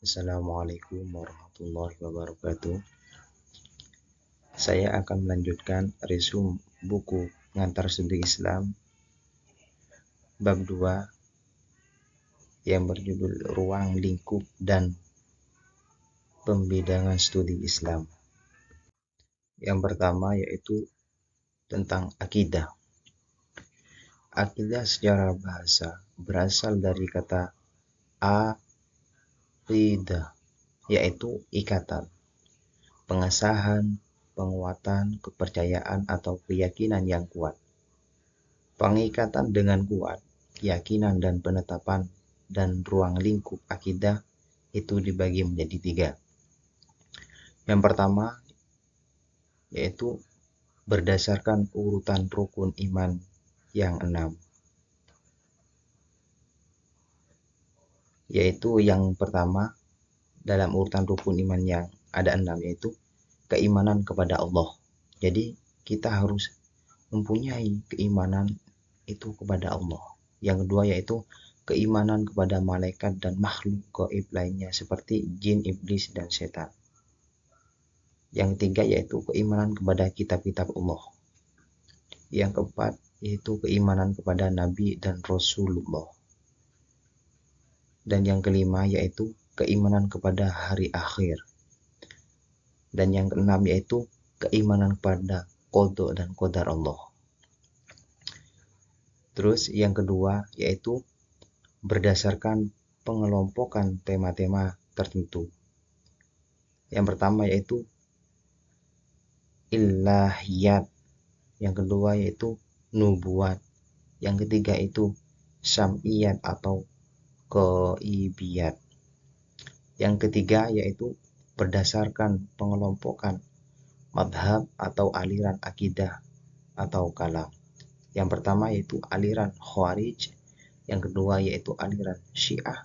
Assalamualaikum warahmatullahi wabarakatuh. Saya akan melanjutkan resume buku Pengantar Studi Islam bab 2 yang berjudul Ruang Lingkup dan Pembidangan Studi Islam. Yang pertama yaitu tentang akidah. Akidah secara bahasa berasal dari kata aqidah, yaitu ikatan, pengesahan, penguatan, kepercayaan atau keyakinan yang kuat. Pengikatan dengan kuat, keyakinan dan penetapan dan ruang lingkup akidah itu dibagi menjadi 3. Yang pertama yaitu berdasarkan urutan rukun iman yang 6. Yaitu yang pertama dalam urutan rukun iman yang ada 6 yaitu keimanan kepada Allah. Jadi kita harus mempunyai keimanan itu kepada Allah. Yang kedua yaitu keimanan kepada malaikat dan makhluk gaib lainnya seperti jin, iblis, dan setan. Yang ketiga yaitu keimanan kepada kitab-kitab Allah. Yang keempat yaitu keimanan kepada Nabi dan Rasulullah. Dan yang kelima yaitu keimanan kepada hari akhir. Dan yang keenam yaitu keimanan kepada qada dan qadar Allah. Terus yang kedua yaitu berdasarkan pengelompokan tema-tema tertentu. Yang pertama yaitu ilahiyat, yang kedua yaitu nubuat, yang ketiga itu syam'iyat atau ghaibiyat, yang ketiga yaitu berdasarkan pengelompokan madhab atau aliran akidah atau kalam. Yang pertama yaitu aliran Khawarij, yang kedua yaitu aliran Syiah,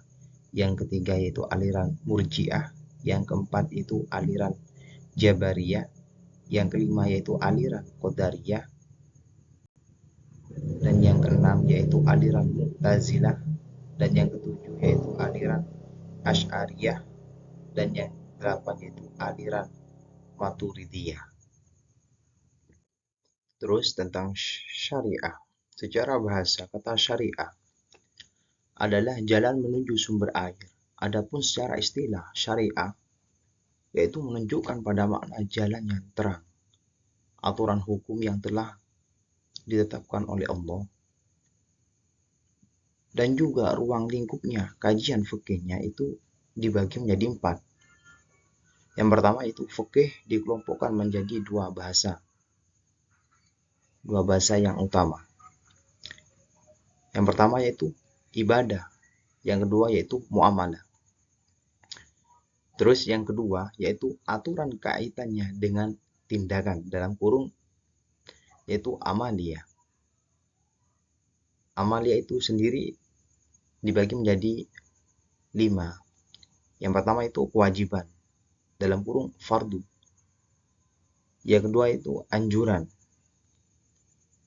yang ketiga yaitu aliran Murji'ah, yang keempat itu aliran Jabariyah, yang kelima yaitu aliran Qadariyah, dan yang keenam yaitu aliran Mu'tazilah, dan yang ketujuh yaitu aliran Asy'ariyah, dan yang delapan yaitu aliran Maturidiyah. Terus tentang syariah. Secara bahasa kata syariah adalah jalan menuju sumber air. Adapun secara istilah syariah yaitu menunjukkan pada makna jalan yang terang, aturan hukum yang telah ditetapkan oleh Allah, dan juga ruang lingkupnya, kajian fikihnya itu dibagi menjadi 4. Yang pertama itu fikih dikelompokkan menjadi 2 bahasa yang utama. Yang pertama yaitu ibadah, yang kedua yaitu muamalah. Terus yang kedua yaitu aturan kaitannya dengan tindakan, dalam kurung yaitu amaliyah. Amaliyah itu sendiri dibagi menjadi 5. Yang pertama itu kewajiban, dalam kurung fardu. Yang kedua itu anjuran,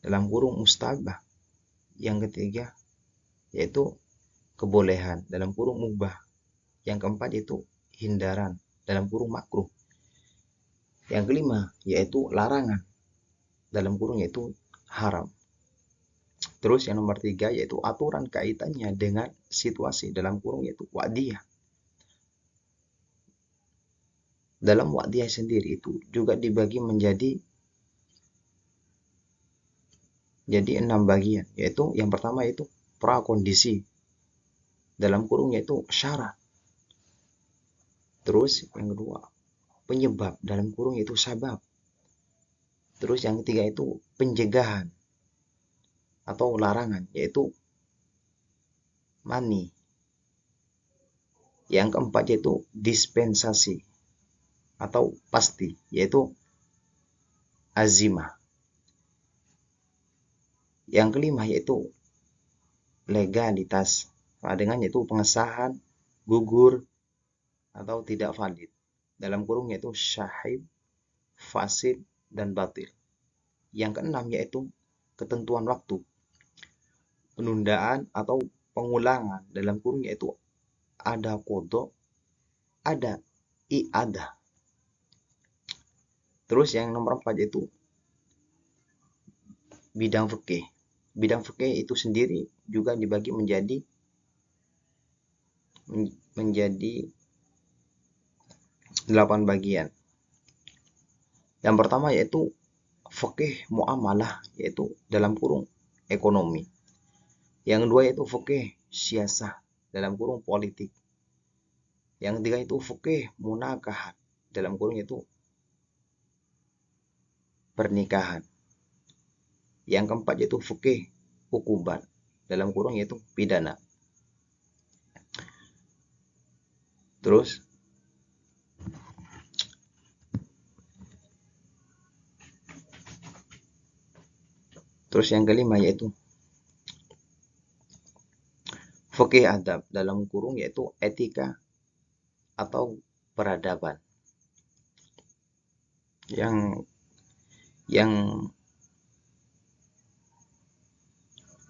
dalam kurung mustabah. Yang ketiga yaitu kebolehan, dalam kurung mubah. Yang keempat itu hindaran, dalam kurung makruh. Yang kelima yaitu larangan, dalam kurung yaitu haram. Terus yang nomor 3 yaitu aturan kaitannya dengan situasi, dalam kurung yaitu wa'diyah. Dalam wa'diyah sendiri itu juga dibagi menjadi 6 bagian, yaitu yang pertama yaitu prakondisi, dalam kurung yaitu syarat. Terus yang kedua penyebab, dalam kurung yaitu sabab. Terus yang ketiga itu pencegahan atau larangan, yaitu mani. Yang keempat yaitu dispensasi atau pasti, yaitu azimah. Yang kelima yaitu legalitas, dengan yaitu pengesahan, gugur atau tidak valid, dalam kurung yaitu syahid, fasid, dan batil. Yang keenam yaitu ketentuan waktu, penundaan atau pengulangan, dalam kurung yaitu ada qada ada i'adah. Terus yang nomor 4 yaitu bidang fikih. Bidang fikih itu sendiri juga dibagi menjadi 8 bagian. Yang pertama yaitu fikih muamalah, yaitu dalam kurung ekonomi. Yang kedua yaitu fikih siasah, dalam kurung politik. Yang ketiga itu fikih munakahat, dalam kurung yaitu pernikahan. Yang keempat yaitu fikih hukuman, dalam kurung yaitu pidana. Terus yang kelima yaitu fikih adab, dalam kurung yaitu etika atau peradaban. Yang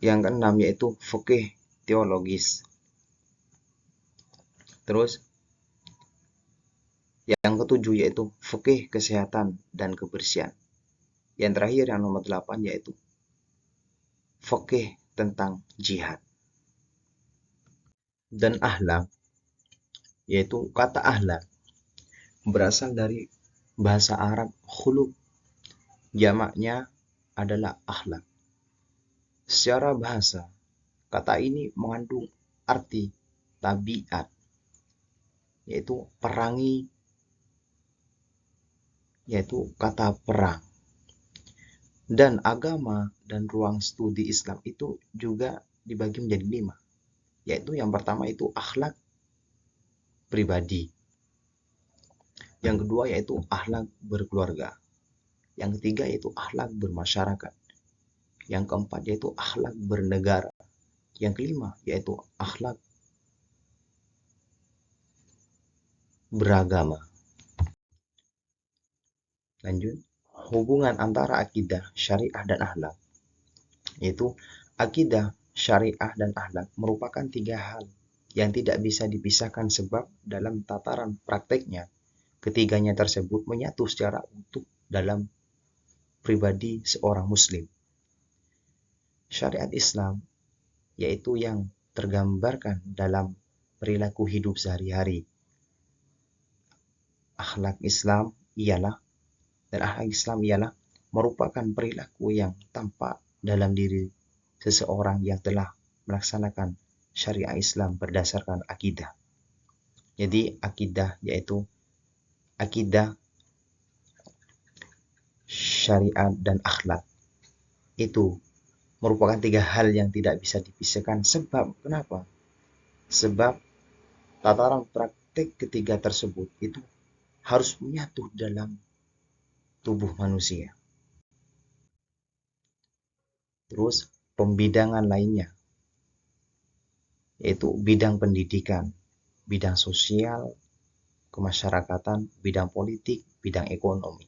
keenam yaitu fikih teologis. Terus yang ketujuh yaitu fikih kesehatan dan kebersihan. Yang terakhir yang nomor 8 yaitu fikih tentang jihad. Dan akhlak, yaitu kata akhlak berasal dari bahasa Arab khuluq, jamaknya adalah akhlak. Secara bahasa, kata ini mengandung arti tabiat, yaitu perangi, yaitu kata perang. Dan agama dan ruang studi Islam itu juga dibagi menjadi 5, yaitu yang pertama itu akhlak pribadi, yang kedua yaitu akhlak berkeluarga, yang ketiga yaitu akhlak bermasyarakat, yang keempat yaitu akhlak bernegara, yang kelima yaitu akhlak beragama. Lanjut, hubungan antara akidah, syariah, dan akhlak, yaitu akidah, syariah, dan akhlak merupakan 3 hal yang tidak bisa dipisahkan, sebab dalam tataran prakteknya ketiganya tersebut menyatu secara utuh dalam pribadi seorang muslim. Syariat Islam yaitu yang tergambarkan dalam perilaku hidup sehari-hari. Akhlak Islam ialah merupakan perilaku yang tampak dalam diri seseorang yang telah melaksanakan syariat Islam berdasarkan akidah. Jadi akidah yaitu akidah, syariat, dan akhlak itu merupakan 3 hal yang tidak bisa dipisahkan. Sebab kenapa? Sebab tataran praktik ketiga tersebut itu harus menyatu dalam tubuh manusia. Terus pembidangan lainnya yaitu bidang pendidikan, bidang sosial, kemasyarakatan, bidang politik, bidang ekonomi.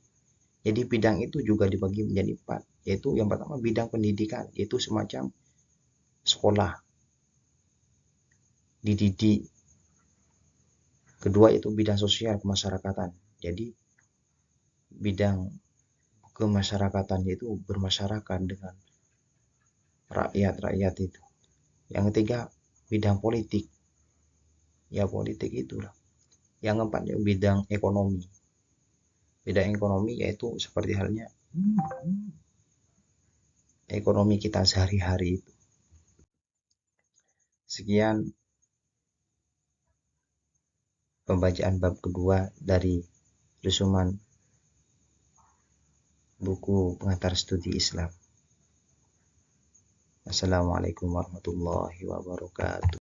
Jadi bidang itu juga dibagi menjadi 4, yaitu yang pertama bidang pendidikan, yaitu semacam sekolah, dididik. Kedua itu bidang sosial, kemasyarakatan. Jadi bidang kemasyarakatan yaitu bermasyarakat dengan rakyat itu. Yang ketiga bidang politik, ya politik itulah. Yang keempat bidang ekonomi. Bidang ekonomi yaitu seperti halnya ekonomi kita sehari-hari itu. Sekian pembacaan bab kedua dari resuman buku pengantar studi Islam. Assalamualaikum warahmatullahi wabarakatuh.